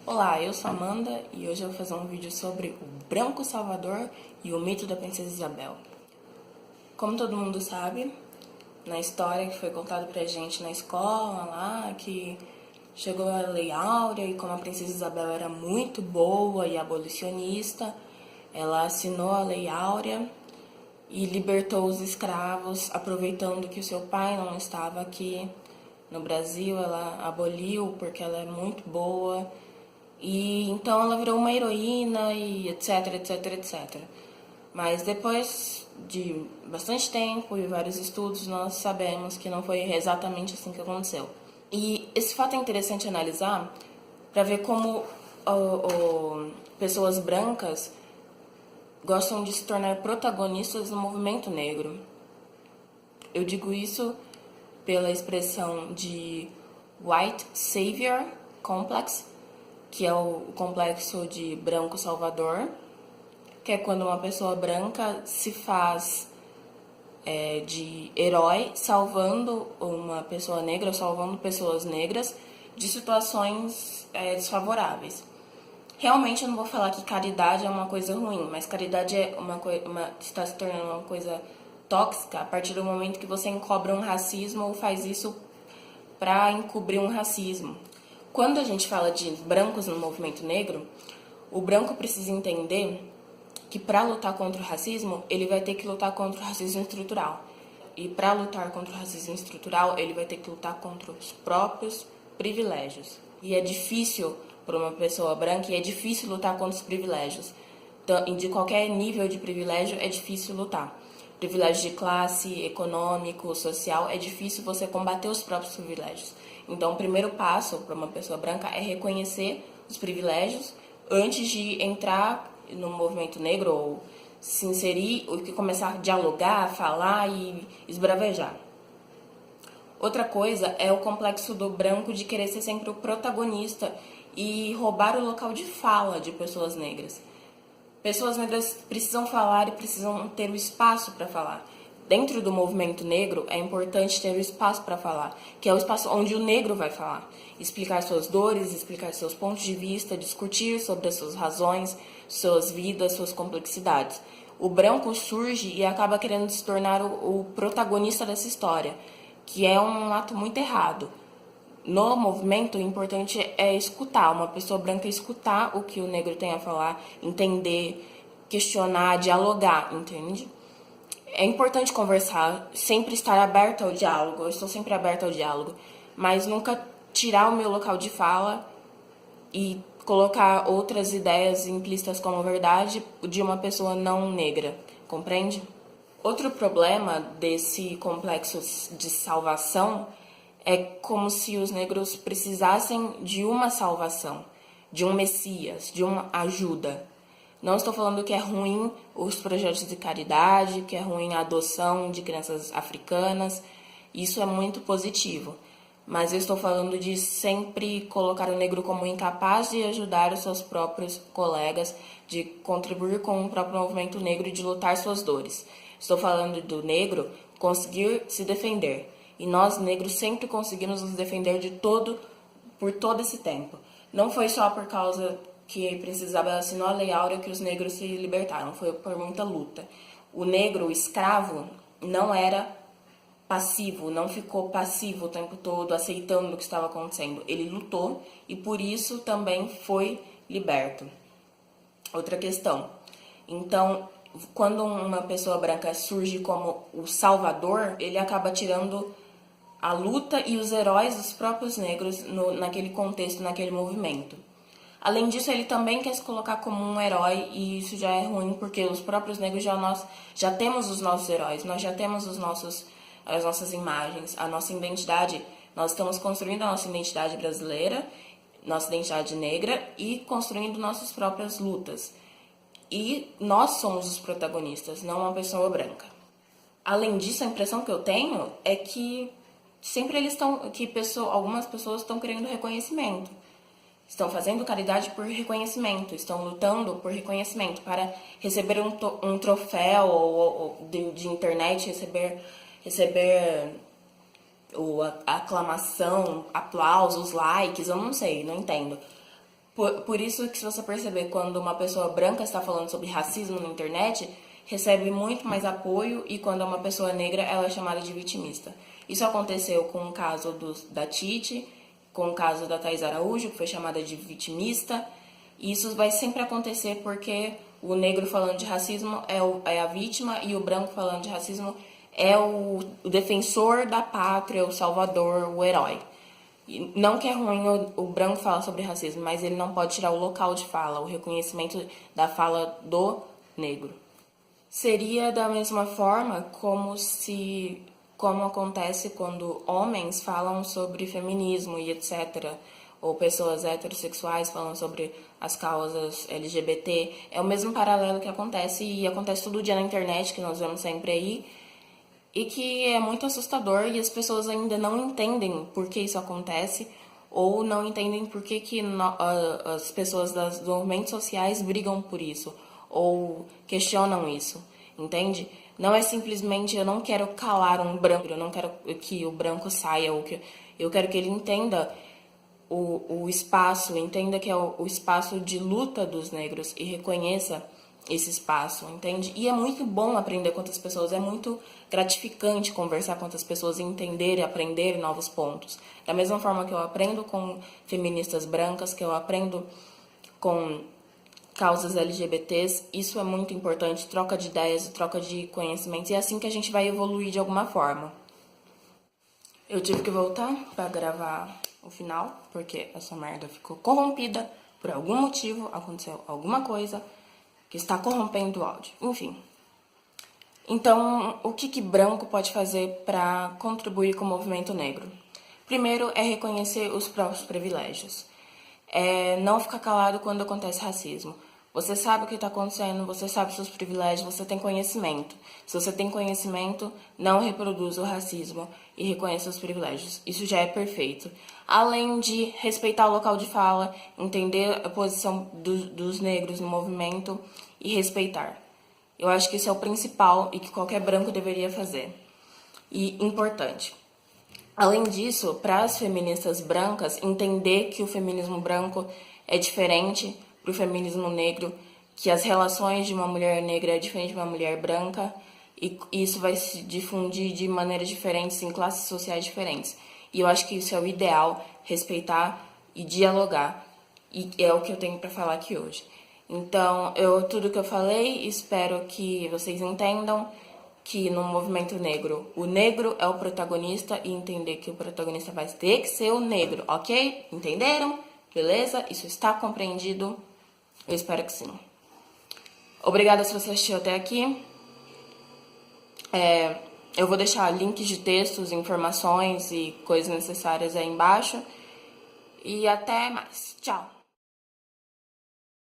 Olá, eu sou a Amanda e hoje eu vou fazer um vídeo sobre o Branco Salvador e o mito da Princesa Isabel. Como todo mundo sabe, na história que foi contada pra gente na escola lá, que chegou a Lei Áurea e como a Princesa Isabel era muito boa e abolicionista, ela assinou a Lei Áurea e libertou os escravos, aproveitando que o seu pai não estava aqui no Brasil. Ela aboliu porque ela é muito boa. E então ela virou uma heroína e etc, etc, etc. Mas depois de bastante tempo e vários estudos, nós sabemos que não foi exatamente assim que aconteceu. E esse fato é interessante analisar para ver como pessoas brancas gostam de se tornar protagonistas do movimento negro. Eu digo isso pela expressão de White Savior Complex, que é o complexo de branco salvador, que é quando uma pessoa branca se faz de herói salvando uma pessoa negra, ou salvando pessoas negras de situações desfavoráveis. Realmente eu não vou falar que caridade é uma coisa ruim, mas caridade é está se tornando uma coisa tóxica a partir do momento que você encobre um racismo ou faz isso para encobrir um racismo. Quando a gente fala de brancos no movimento negro, o branco precisa entender que para lutar contra o racismo, ele vai ter que lutar contra o racismo estrutural. E para lutar contra o racismo estrutural, ele vai ter que lutar contra os próprios privilégios. E é difícil para uma pessoa branca, e é difícil lutar contra os privilégios. De qualquer nível de privilégio, é difícil lutar. Privilégio de classe, econômico, social, é difícil você combater os próprios privilégios. Então, o primeiro passo para uma pessoa branca é reconhecer os privilégios antes de entrar no movimento negro ou se inserir, ou começar a dialogar, falar e esbravejar. Outra coisa é o complexo do branco de querer ser sempre o protagonista e roubar o local de fala de pessoas negras. Pessoas negras precisam falar e precisam ter o espaço para falar. Dentro do movimento negro, é importante ter o espaço para falar, que é o espaço onde o negro vai falar. Explicar suas dores, explicar seus pontos de vista, discutir sobre as suas razões, suas vidas, suas complexidades. O branco surge e acaba querendo se tornar o protagonista dessa história, que é um ato muito errado. No movimento, o importante é escutar, uma pessoa branca escutar o que o negro tem a falar, entender, questionar, dialogar, entende? É importante conversar, sempre estar aberto ao diálogo, eu estou sempre aberta ao diálogo, mas nunca tirar o meu local de fala e colocar outras ideias implícitas como verdade de uma pessoa não negra, compreende? Outro problema desse complexo de salvação é como se os negros precisassem de uma salvação, de um messias, de uma ajuda. Não estou falando que é ruim os projetos de caridade, que é ruim a adoção de crianças africanas. Isso é muito positivo. Mas eu estou falando de sempre colocar o negro como incapaz de ajudar os seus próprios colegas, de contribuir com o próprio movimento negro e de lutar suas dores. Estou falando do negro conseguir se defender. E nós, negros, sempre conseguimos nos defender por todo esse tempo. Não foi só por causa que a Princesa Isabel assinou a Lei Áurea que os negros se libertaram, foi por muita luta. O negro, o escravo, não era passivo, não ficou passivo o tempo todo, aceitando o que estava acontecendo. Ele lutou e por isso também foi liberto. Outra questão. Então, quando uma pessoa branca surge como o salvador, ele acaba tirando a luta e os heróis dos próprios negros naquele contexto, naquele movimento. Além disso, ele também quer se colocar como um herói e isso já é ruim porque os próprios negros nós já temos os nossos heróis, nós já temos as nossas imagens, a nossa identidade. Nós estamos construindo a nossa identidade brasileira, nossa identidade negra e construindo nossas próprias lutas. E nós somos os protagonistas, não uma pessoa branca. Além disso, a impressão que eu tenho é que sempre algumas pessoas estão querendo reconhecimento. Estão fazendo caridade por reconhecimento, estão lutando por reconhecimento, para receber um troféu ou de internet, receber a aclamação, aplausos, likes, eu não sei, não entendo. Por isso que, se você perceber, quando uma pessoa branca está falando sobre racismo na internet, recebe muito mais apoio, e quando é uma pessoa negra, ela é chamada de vitimista. Isso aconteceu com o caso da Titi, com o caso da Thaís Araújo, que foi chamada de vitimista. E isso vai sempre acontecer porque o negro falando de racismo é a vítima, e o branco falando de racismo é o defensor da pátria, o salvador, o herói. E não que é ruim o branco falar sobre racismo, mas ele não pode tirar o local de fala, o reconhecimento da fala do negro. Seria da mesma forma como acontece quando homens falam sobre feminismo e etc., ou pessoas heterossexuais falam sobre as causas LGBT. É o mesmo paralelo que acontece, e acontece todo dia na internet, que nós vemos sempre aí, e que é muito assustador, e as pessoas ainda não entendem por que isso acontece, ou não entendem por que as pessoas dos movimentos sociais brigam por isso, ou questionam isso, entende? Não é simplesmente eu não quero calar um branco, eu não quero que o branco saia, eu quero que ele entenda o espaço, entenda que é o espaço de luta dos negros e reconheça esse espaço, entende? E é muito bom aprender com outras pessoas, é muito gratificante conversar com outras pessoas e entender e aprender novos pontos. Da mesma forma que eu aprendo com feministas brancas, que eu aprendo com causas LGBTs, isso é muito importante, troca de ideias, troca de conhecimentos, e é assim que a gente vai evoluir de alguma forma. Eu tive que voltar para gravar o final, porque essa merda ficou corrompida por algum motivo, aconteceu alguma coisa que está corrompendo o áudio. Enfim. Então, o que branco pode fazer para contribuir com o movimento negro? Primeiro é reconhecer os próprios privilégios. Não ficar calado quando acontece racismo. Você sabe o que está acontecendo, você sabe os seus privilégios, você tem conhecimento. Se você tem conhecimento, não reproduza o racismo e reconheça os privilégios. Isso já é perfeito. Além de respeitar o local de fala, entender a posição dos negros no movimento e respeitar. Eu acho que isso é o principal e que qualquer branco deveria fazer. E importante. Além disso, para as feministas brancas, entender que o feminismo branco é diferente para o feminismo negro, que as relações de uma mulher negra é diferente de uma mulher branca, e isso vai se difundir de maneiras diferentes, em classes sociais diferentes. E eu acho que isso é o ideal, respeitar e dialogar. E é o que eu tenho para falar aqui hoje. Então, tudo que eu falei, espero que vocês entendam que no movimento negro, o negro é o protagonista, e entender que o protagonista vai ter que ser o negro, ok? Entenderam? Beleza? Isso está compreendido? Eu espero que sim. Obrigada se você assistiu até aqui. Eu vou deixar links de textos, informações e coisas necessárias aí embaixo. E até mais. Tchau!